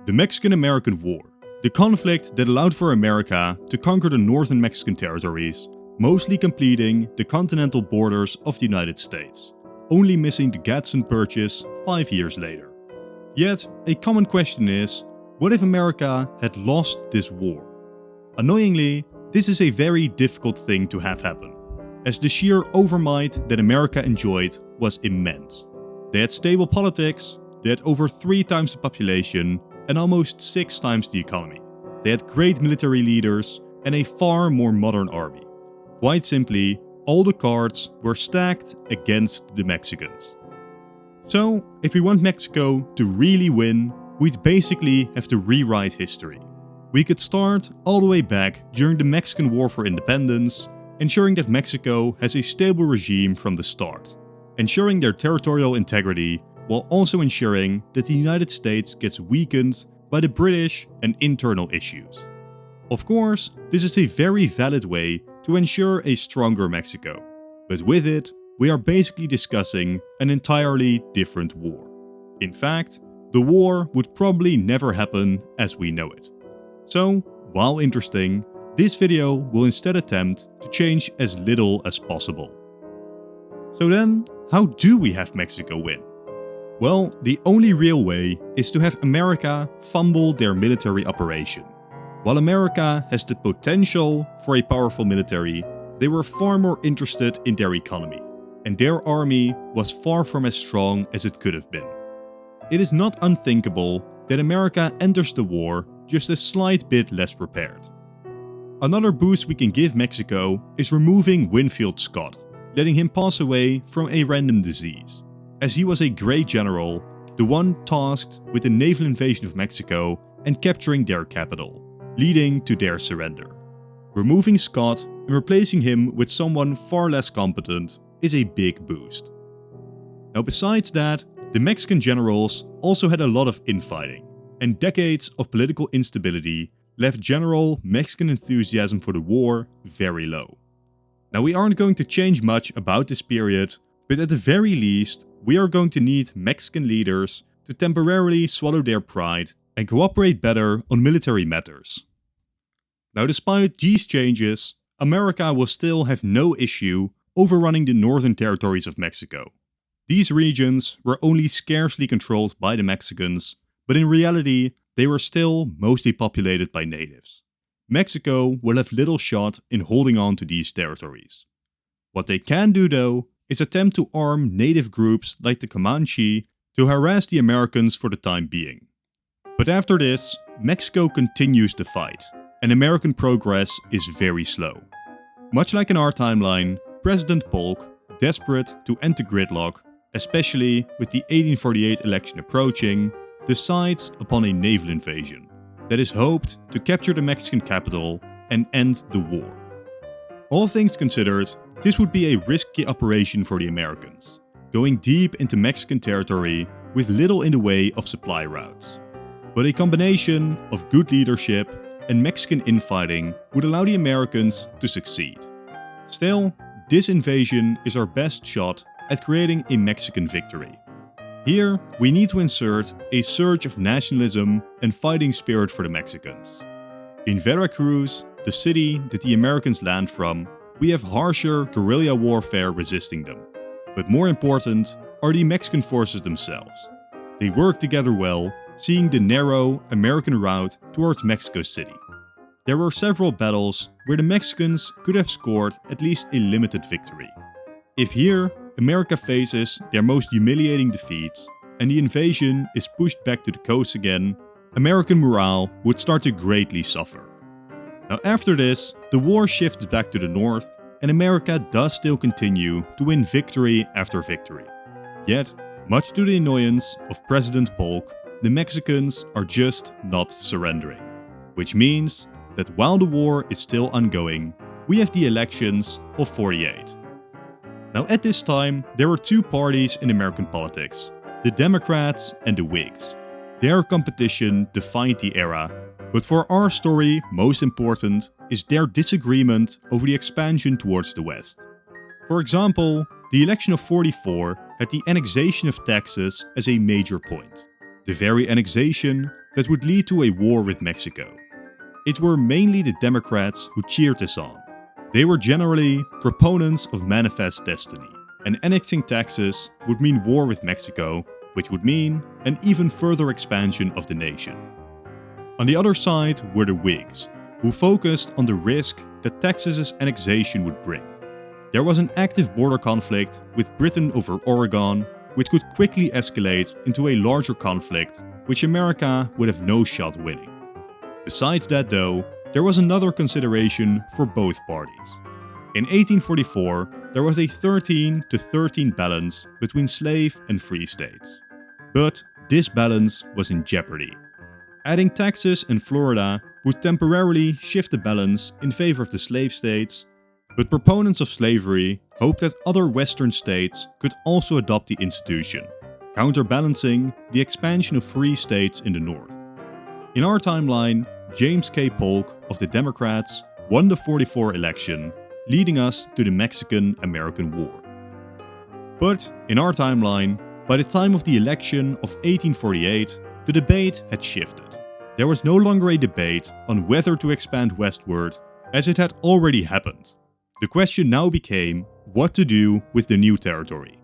The Mexican-American War, the conflict that allowed for America to conquer the northern Mexican territories, mostly completing the continental borders of the United States, only missing the Gadsden Purchase 5 years later. Yet, a common question is, what if America had lost this war? Annoyingly, this is a very difficult thing to have happen, as the sheer overmight that America enjoyed was immense. They had stable politics, they had over 3 times the population, and almost 6 times the economy. They had great military leaders and a far more modern army. Quite simply, all the cards were stacked against the Mexicans. So, if we want Mexico to really win, we'd basically have to rewrite history. We could start all the way back during the Mexican War for Independence, ensuring that Mexico has a stable regime from the start, ensuring their territorial integrity, while also ensuring that the United States gets weakened by the British and internal issues. Of course, this is a very valid way to ensure a stronger Mexico, but with it, we are basically discussing an entirely different war. In fact, the war would probably never happen as we know it. So, while interesting, this video will instead attempt to change as little as possible. So then, how do we have Mexico win? Well, the only real way is to have America fumble their military operation. While America has the potential for a powerful military, they were far more interested in their economy, and their army was far from as strong as it could have been. It is not unthinkable that America enters the war just a slight bit less prepared. Another boost we can give Mexico is removing Winfield Scott, letting him pass away from a random disease, as he was a great general, the one tasked with the naval invasion of Mexico and capturing their capital, leading to their surrender. Removing Scott and replacing him with someone far less competent is a big boost. Now besides that, the Mexican generals also had a lot of infighting, and decades of political instability left general Mexican enthusiasm for the war very low. Now we aren't going to change much about this period, but at the very least, we are going to need Mexican leaders to temporarily swallow their pride and cooperate better on military matters. Now despite these changes, America will still have no issue overrunning the northern territories of Mexico. These regions were only scarcely controlled by the Mexicans, but in reality, they were still mostly populated by natives. Mexico will have little shot in holding on to these territories. What they can do though, is attempt to arm native groups like the Comanche to harass the Americans for the time being. But after this, Mexico continues the fight, and American progress is very slow. Much like in our timeline, President Polk, desperate to end the gridlock, especially with the 1848 election approaching, decides upon a naval invasion that is hoped to capture the Mexican capital and end the war. All things considered, this would be a risky operation for the Americans, going deep into Mexican territory with little in the way of supply routes. But a combination of good leadership and Mexican infighting would allow the Americans to succeed. Still, this invasion is our best shot at creating a Mexican victory. Here, we need to insert a surge of nationalism and fighting spirit for the Mexicans. In Veracruz, the city that the Americans land from, we have harsher guerrilla warfare resisting them. But more important are the Mexican forces themselves. They work together well, seeing the narrow American route towards Mexico City. There were several battles where the Mexicans could have scored at least a limited victory. If here, America faces their most humiliating defeats and the invasion is pushed back to the coast again, American morale would start to greatly suffer. Now after this, the war shifts back to the north and America does still continue to win victory after victory. Yet, much to the annoyance of President Polk, the Mexicans are just not surrendering. Which means that while the war is still ongoing, we have the elections of '48. Now at this time, there were 2 parties in American politics, the Democrats and the Whigs. Their competition defined the era, but for our story, most important is their disagreement over the expansion towards the west. For example, the election of '44 had the annexation of Texas as a major point. The very annexation that would lead to a war with Mexico. It were mainly the Democrats who cheered this on. They were generally proponents of manifest destiny, and annexing Texas would mean war with Mexico, which would mean an even further expansion of the nation. On the other side were the Whigs, who focused on the risk that Texas's annexation would bring. There was an active border conflict with Britain over Oregon, which could quickly escalate into a larger conflict, which America would have no shot winning. Besides that though, there was another consideration for both parties. In 1844, there was a 13-13 balance between slave and free states. But this balance was in jeopardy. Adding Texas and Florida would temporarily shift the balance in favor of the slave states, but proponents of slavery hoped that other Western states could also adopt the institution, counterbalancing the expansion of free states in the North. In our timeline, James K. Polk of the Democrats won the '44 election, leading us to the Mexican-American War. But in our timeline, by the time of the election of 1848, the debate had shifted. There was no longer a debate on whether to expand westward, as it had already happened. The question now became what to do with the new territory.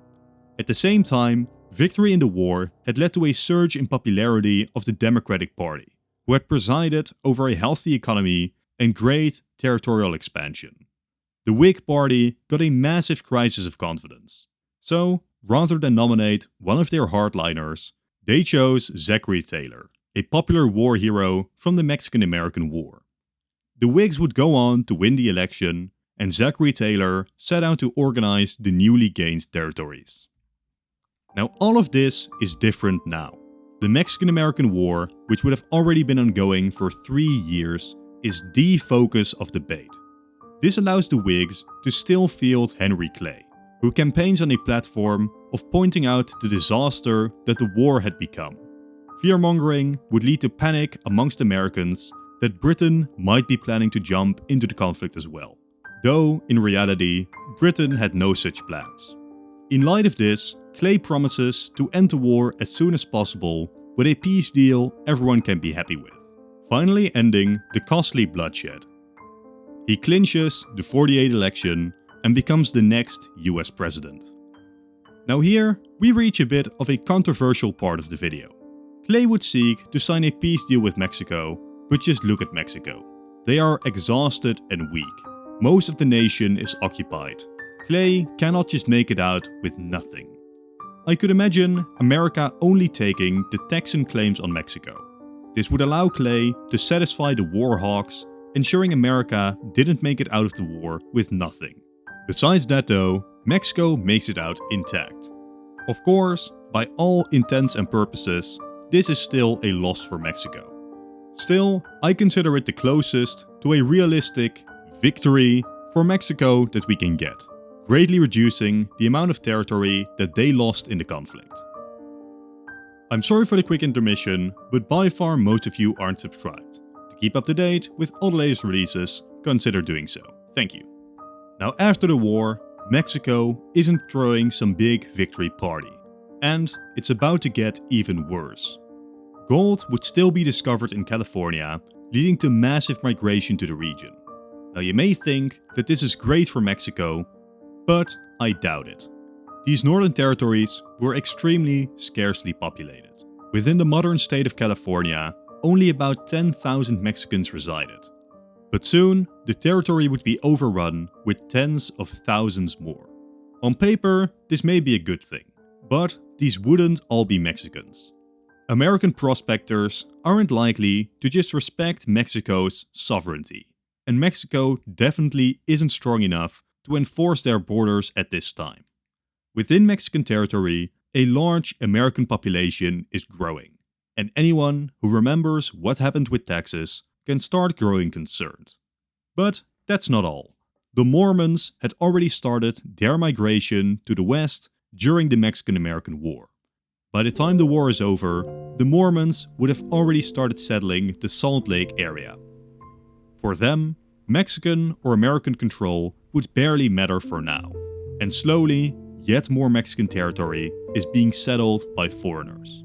At the same time, victory in the war had led to a surge in popularity of the Democratic Party, who had presided over a healthy economy and great territorial expansion. The Whig Party got a massive crisis of confidence. So, rather than nominate one of their hardliners, they chose Zachary Taylor, a popular war hero from the Mexican-American War. The Whigs would go on to win the election, and Zachary Taylor set out to organize the newly gained territories. Now all of this is different now. The Mexican-American War, which would have already been ongoing for 3 years, is the focus of debate. This allows the Whigs to still field Henry Clay, who campaigns on a platform of pointing out the disaster that the war had become. Fearmongering would lead to panic amongst Americans that Britain might be planning to jump into the conflict as well. Though, in reality, Britain had no such plans. In light of this, Clay promises to end the war as soon as possible with a peace deal everyone can be happy with, finally ending the costly bloodshed. He clinches the '48 election and becomes the next US president. Now here, we reach a bit of a controversial part of the video. Clay would seek to sign a peace deal with Mexico, but just look at Mexico. They are exhausted and weak. Most of the nation is occupied. Clay cannot just make it out with nothing. I could imagine America only taking the Texan claims on Mexico. This would allow Clay to satisfy the war hawks, ensuring America didn't make it out of the war with nothing. Besides that though, Mexico makes it out intact. Of course, by all intents and purposes, this is still a loss for Mexico. Still, I consider it the closest to a realistic victory for Mexico that we can get, greatly reducing the amount of territory that they lost in the conflict. I'm sorry for the quick intermission, but by far most of you aren't subscribed. To keep up to date with all the latest releases, consider doing so. Thank you. Now after the war, Mexico isn't throwing some big victory party, and it's about to get even worse. Gold would still be discovered in California, leading to massive migration to the region. Now you may think that this is great for Mexico, but I doubt it. These northern territories were extremely scarcely populated. Within the modern state of California, only about 10,000 Mexicans resided. But soon, the territory would be overrun with tens of thousands more. On paper, this may be a good thing, but these wouldn't all be Mexicans. American prospectors aren't likely to just respect Mexico's sovereignty, and Mexico definitely isn't strong enough to enforce their borders at this time. Within Mexican territory, a large American population is growing, and anyone who remembers what happened with Texas can start growing concerned. But that's not all. The Mormons had already started their migration to the west during the Mexican-American War. By the time the war is over, the Mormons would have already started settling the Salt Lake area. For them, Mexican or American control would barely matter for now, and slowly, yet more Mexican territory is being settled by foreigners.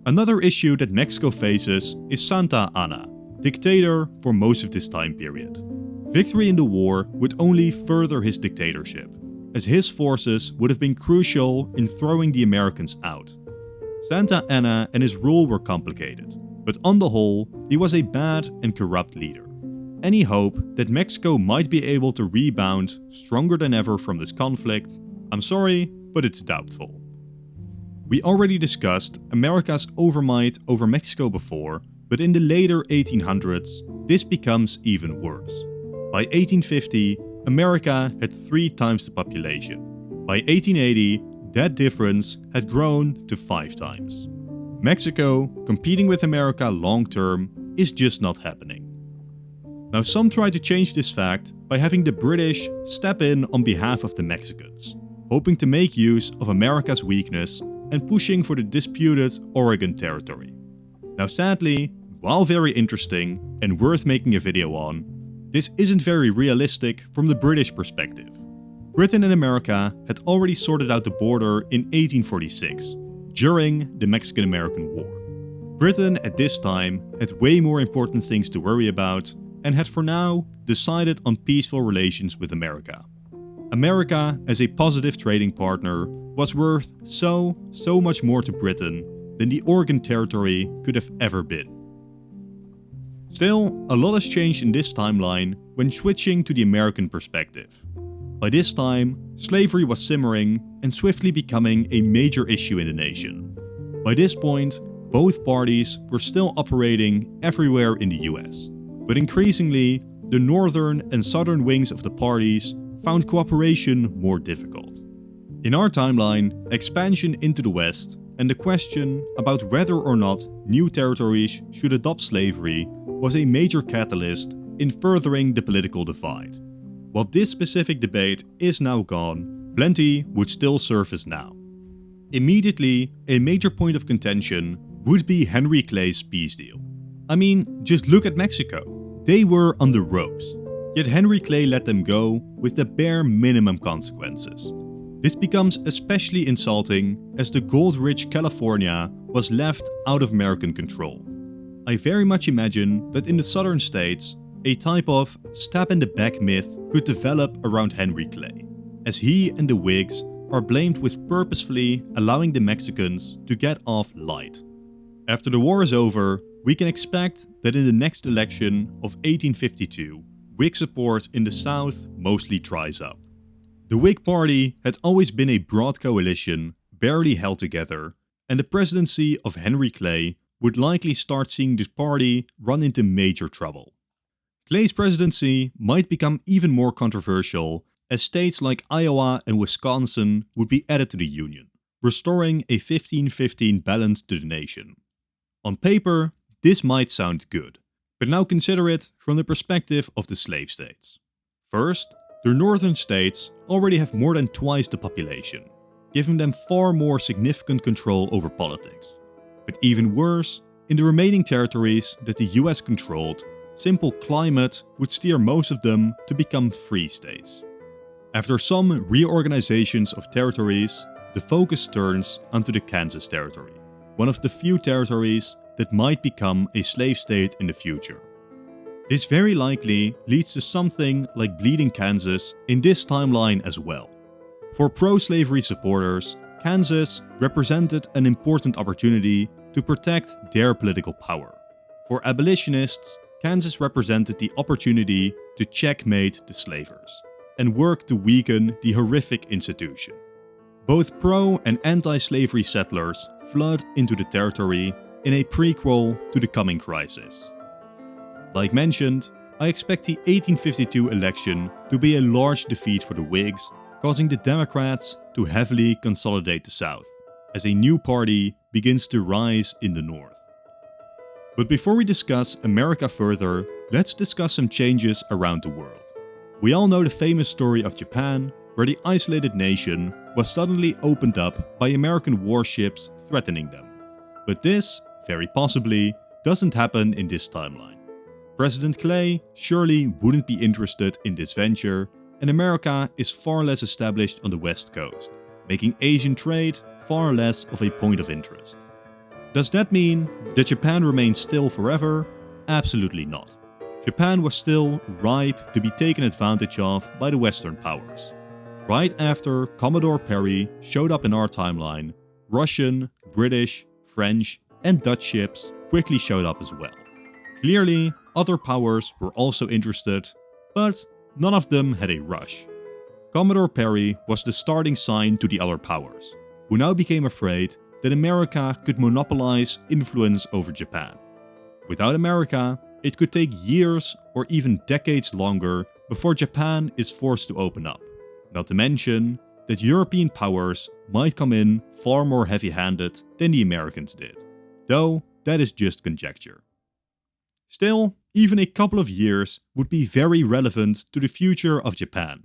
Another issue that Mexico faces is Santa Anna, dictator for most of this time period. Victory in the war would only further his dictatorship, as his forces would have been crucial in throwing the Americans out. Santa Anna and his rule were complicated, but on the whole, he was a bad and corrupt leader. Any hope that Mexico might be able to rebound stronger than ever from this conflict, I'm sorry, but it's doubtful. We already discussed America's overmight over Mexico before, but in the later 1800s, this becomes even worse. By 1850, America had 3 times the population. By 1880, that difference had grown to 5 times. Mexico, competing with America long term, is just not happening. Now, some try to change this fact by having the British step in on behalf of the Mexicans, hoping to make use of America's weakness and pushing for the disputed Oregon Territory. Now, sadly, while very interesting and worth making a video on, this isn't very realistic from the British perspective. Britain and America had already sorted out the border in 1846, during the Mexican-American War. Britain at this time had way more important things to worry about and had for now decided on peaceful relations with America. America, as a positive trading partner, was worth so much more to Britain than the Oregon Territory could have ever been. Still, a lot has changed in this timeline when switching to the American perspective. By this time, slavery was simmering and swiftly becoming a major issue in the nation. By this point, both parties were still operating everywhere in the US, but increasingly, the northern and southern wings of the parties found cooperation more difficult. In our timeline, expansion into the West and the question about whether or not new territories should adopt slavery was a major catalyst in furthering the political divide. While this specific debate is now gone, plenty would still surface now. Immediately, a major point of contention would be Henry Clay's peace deal. I mean, just look at Mexico. They were on the ropes, yet Henry Clay let them go with the bare minimum consequences. This becomes especially insulting as the gold-rich California was left out of American control. I very much imagine that in the southern states, a type of stab-in-the-back myth could develop around Henry Clay, as he and the Whigs are blamed with purposefully allowing the Mexicans to get off light. After the war is over, we can expect that in the next election of 1852, Whig support in the South mostly dries up. The Whig Party had always been a broad coalition, barely held together, and the presidency of Henry Clay would likely start seeing this party run into major trouble. Clay's presidency might become even more controversial as states like Iowa and Wisconsin would be added to the Union, restoring a 15-15 balance to the nation. On paper, this might sound good, but now consider it from the perspective of the slave states. First, the northern states already have more than twice the population, giving them far more significant control over politics. But even worse, in the remaining territories that the US controlled, simple climate would steer most of them to become free states. After some reorganizations of territories, the focus turns onto the Kansas Territory, one of the few territories that might become a slave state in the future. This very likely leads to something like Bleeding Kansas in this timeline as well. For pro-slavery supporters, Kansas represented an important opportunity to protect their political power. For abolitionists, Kansas represented the opportunity to checkmate the slavers and work to weaken the horrific institution. Both pro- and anti-slavery settlers flood into the territory in a prequel to the coming crisis. Like mentioned, I expect the 1852 election to be a large defeat for the Whigs, causing the Democrats to heavily consolidate the South, as a new party begins to rise in the North. But before we discuss America further, let's discuss some changes around the world. We all know the famous story of Japan, where the isolated nation was suddenly opened up by American warships threatening them. But this, very possibly, doesn't happen in this timeline. President Clay surely wouldn't be interested in this venture, and America is far less established on the West Coast, making Asian trade far less of a point of interest. Does that mean that Japan remains still forever? Absolutely not. Japan was still ripe to be taken advantage of by the Western powers. Right after Commodore Perry showed up in our timeline, Russian, British, French, and Dutch ships quickly showed up as well. Clearly, other powers were also interested, but none of them had a rush. Commodore Perry was the starting sign to the other powers, who now became afraid that America could monopolize influence over Japan. Without America, it could take years or even decades longer before Japan is forced to open up. Not to mention that European powers might come in far more heavy-handed than the Americans did, though that is just conjecture. Still, even a couple of years would be very relevant to the future of Japan.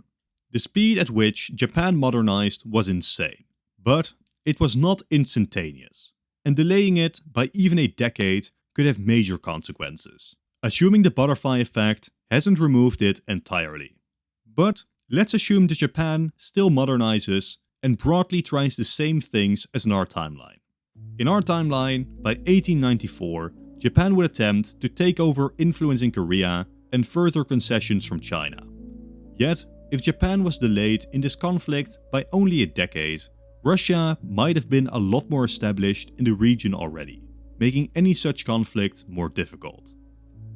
The speed at which Japan modernized was insane, but it was not instantaneous, and delaying it by even a decade could have major consequences, assuming the butterfly effect hasn't removed it entirely. But let's assume that Japan still modernizes and broadly tries the same things as in our timeline. In our timeline, by 1894, Japan would attempt to take over influence in Korea and further concessions from China. Yet, if Japan was delayed in this conflict by only a decade, Russia might have been a lot more established in the region already, making any such conflict more difficult.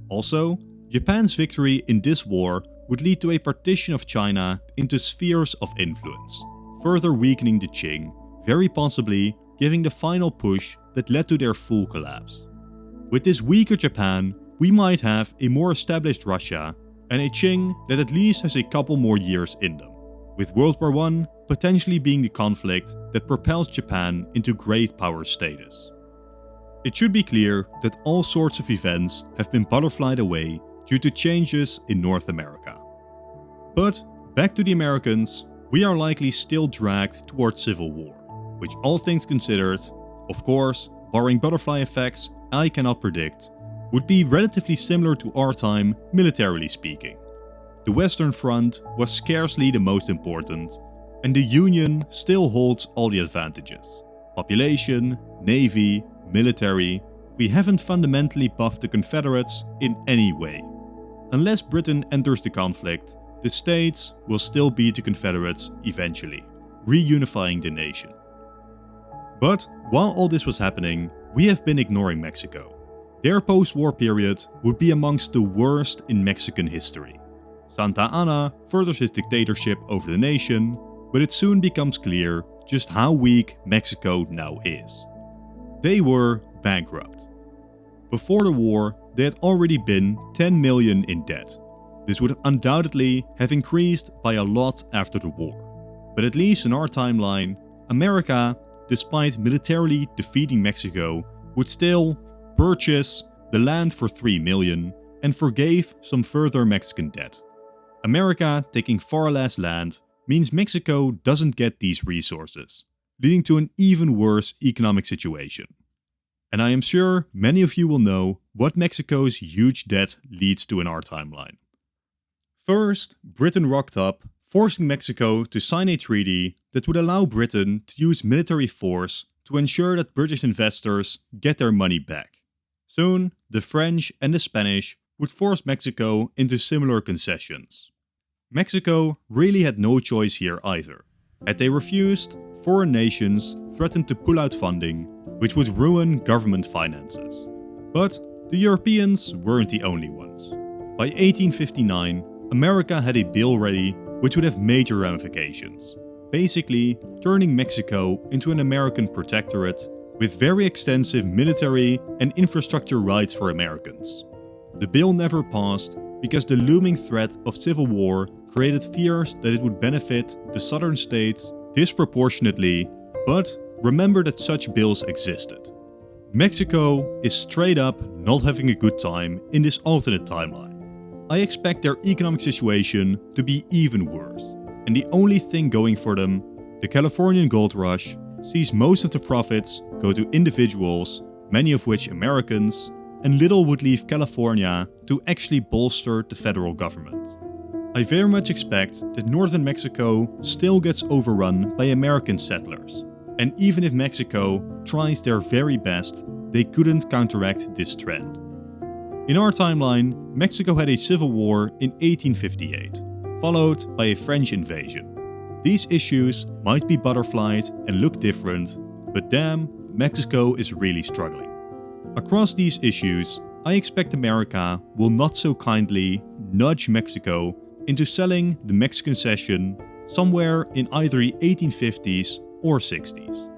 Also, Japan's victory in this war would lead to a partition of China into spheres of influence, further weakening the Qing, very possibly giving the final push that led to their full collapse. With this weaker Japan, we might have a more established Russia and a Qing that at least has a couple more years in them, with World War I potentially being the conflict that propels Japan into great power status. It should be clear that all sorts of events have been butterflied away due to changes in North America. But back to the Americans, we are likely still dragged towards civil war, which all things considered, of course, barring butterfly effects I cannot predict, would be relatively similar to our time militarily speaking. The Western Front was scarcely the most important, and the Union still holds all the advantages. Population, navy, military, we haven't fundamentally buffed the Confederates in any way. Unless Britain enters the conflict, the States will still beat the Confederates eventually, reunifying the nation. But while all this was happening, we have been ignoring Mexico. Their post-war period would be amongst the worst in Mexican history. Santa Anna furthers his dictatorship over the nation, but it soon becomes clear just how weak Mexico now is. They were bankrupt. Before the war, they had already been 10 million in debt. This would undoubtedly have increased by a lot after the war. But at least in our timeline, America, despite militarily defeating Mexico, would still purchase the land for 3 million and forgave some further Mexican debt. America taking far less land means Mexico doesn't get these resources, leading to an even worse economic situation. And I am sure many of you will know what Mexico's huge debt leads to in our timeline. First, Britain rocked up, forcing Mexico to sign a treaty that would allow Britain to use military force to ensure that British investors get their money back. Soon, the French and the Spanish would force Mexico into similar concessions. Mexico really had no choice here either. Had they refused, foreign nations threatened to pull out funding, which would ruin government finances. But the Europeans weren't the only ones. By 1859, America had a bill ready which would have major ramifications, basically turning Mexico into an American protectorate with very extensive military and infrastructure rights for Americans. The bill never passed because the looming threat of civil war created fears that it would benefit the southern states disproportionately, but remember that such bills existed. Mexico is straight up not having a good time in this alternate timeline. I expect their economic situation to be even worse, and the only thing going for them, the Californian gold rush, sees most of the profits go to individuals, many of which Americans, and little would leave California to actually bolster the federal government. I very much expect that northern Mexico still gets overrun by American settlers, and even if Mexico tries their very best, they couldn't counteract this trend. In our timeline, Mexico had a civil war in 1858, followed by a French invasion. These issues might be butterflied and look different, but damn, Mexico is really struggling. Across these issues, I expect America will not so kindly nudge Mexico into selling the Mexican cession somewhere in either the 1850s or 60s.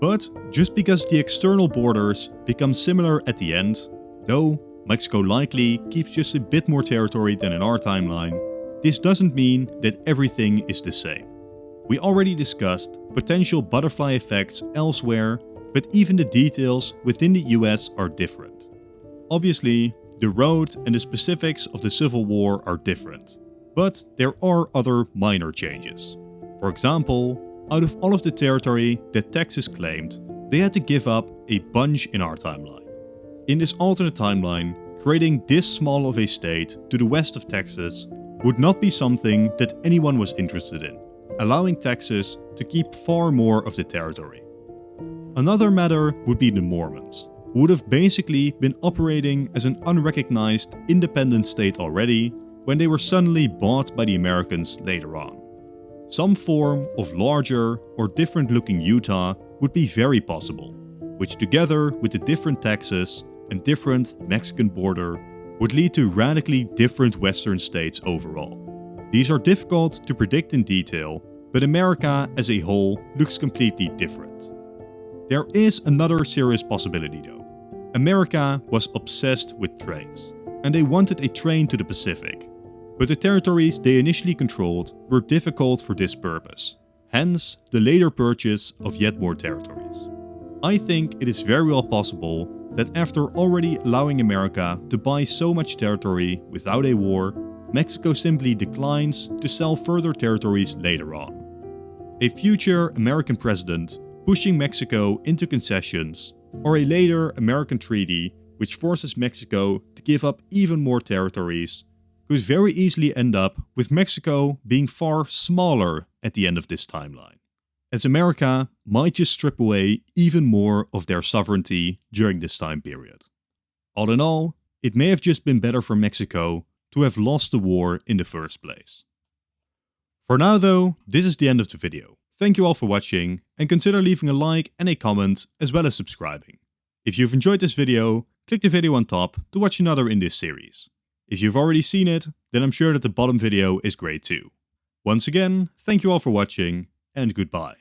But just because the external borders become similar at the end, though Mexico likely keeps just a bit more territory than in our timeline, this doesn't mean that everything is the same. We already discussed potential butterfly effects elsewhere, but even the details within the US are different. Obviously, the road and the specifics of the Civil War are different, but there are other minor changes. For example, out of all of the territory that Texas claimed, they had to give up a bunch in our timeline. In this alternate timeline, creating this small of a state to the west of Texas would not be something that anyone was interested in, allowing Texas to keep far more of the territory. Another matter would be the Mormons, who would have basically been operating as an unrecognized independent state already when they were suddenly bought by the Americans later on. Some form of larger or different looking Utah would be very possible, which together with the different Texas and different Mexican border would lead to radically different Western states overall. These are difficult to predict in detail, but America as a whole looks completely different. There is another serious possibility though. America was obsessed with trains, and they wanted a train to the Pacific. But the territories they initially controlled were difficult for this purpose, hence the later purchase of yet more territories. I think it is very well possible that after already allowing America to buy so much territory without a war, Mexico simply declines to sell further territories later on. A future American president pushing Mexico into concessions, or a later American treaty which forces Mexico to give up even more territories, could very easily end up with Mexico being far smaller at the end of this timeline, as America might just strip away even more of their sovereignty during this time period. All in all, it may have just been better for Mexico to have lost the war in the first place. For now though, this is the end of the video. Thank you all for watching, and consider leaving a like and a comment as well as subscribing. If you've enjoyed this video, click the video on top to watch another in this series. If you've already seen it, then I'm sure that the bottom video is great too. Once again, thank you all for watching, and goodbye.